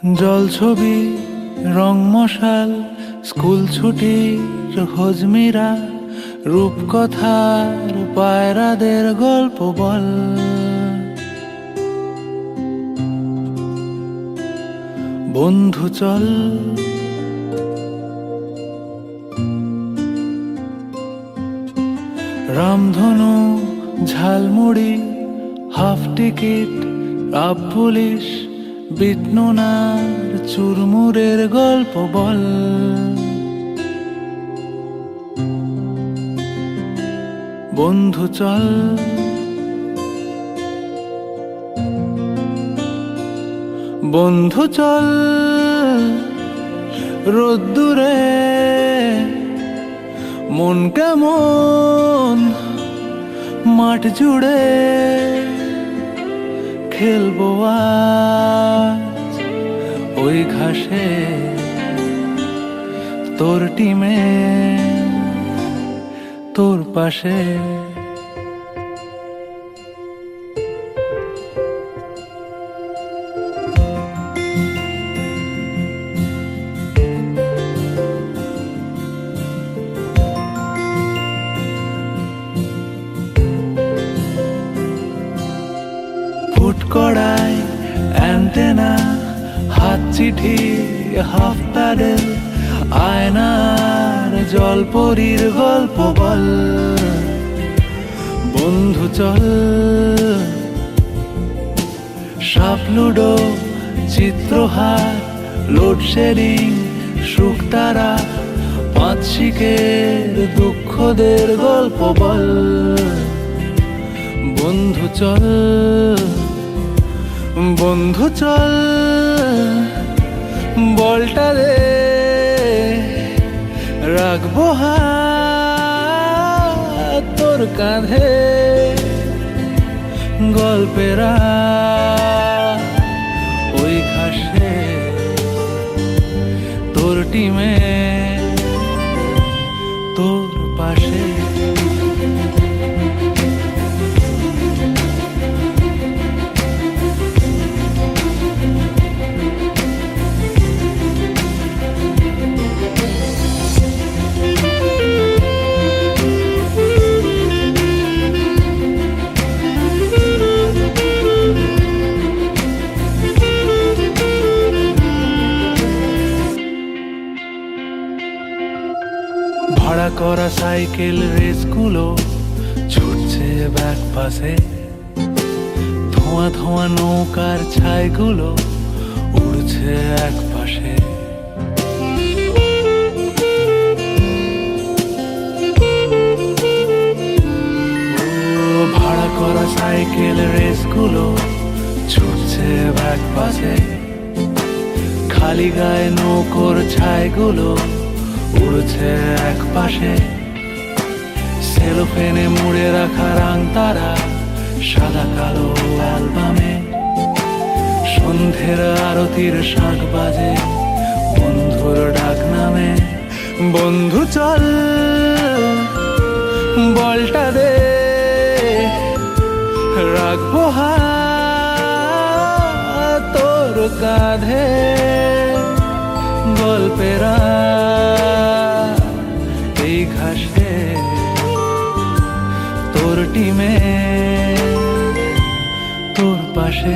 জলছবি রং মশাল স্কুল ছুটির হজমিরা রূপকথার পায়রাদের গল্প বল। বন্ধু চল রামধনু jhalmuri half ticket up police বিটনুনার চুরমুরের গল্প বল। বন্ধু চল বন্ধু চল রোদ্দুরে মন কেমন মাঠ জুড়ে খেলবো আজ ওই ঘাসে তোর টিমে তোর পাশে। ফুটকড়াই অ্যান্টেনা হাত চিঠি হাফ প্যাডেল আয়নার জলপরীর গল্প বল। বন্ধু চল সাপ লুডো চিত্রহার লোডশেডিং শুকতারা পাঁচ শিকের দুঃখদের গল্প বল। বন্ধু চল বন্ধু চল বলটা দে রাখবো হাত তোর কাঁধে গল্পেরা ওই ঘাসে তোর টিমে তোর পাশে। ভাড়া করা সাইকেল রেসগুলো ছুটছে ব্যাক পাশে, ধোঁয়া ধোঁয়া নৌকার ছাইগুলো উড়ছে এক পাশে। ভাড়া করা সাইকেল রেসগুলো ছুটছে ব্যাক পাশে, খালি গায়ে নৌকোর ছাইগুলো উড়ছে এক পাশে। সেলোফেনে মুড়ে রাখা রাং তারা সাদা কালো অ্যালবামে, সন্ধ্যের আরতির শাঁখ বাজে বন্ধুর ডাক নামে। বন্ধু চল বলটা দে রাখবো হাত তোর কাঁধে গল্পেরা এই ঘাসে তোর টিমে তোর পাশে।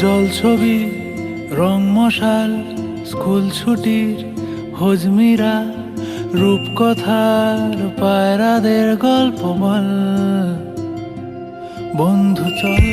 জলছবি রং মশাল স্কুল ছুটির হজমিরা রূপকথার পায়রাদের গল্প বল। বন্ধু চল।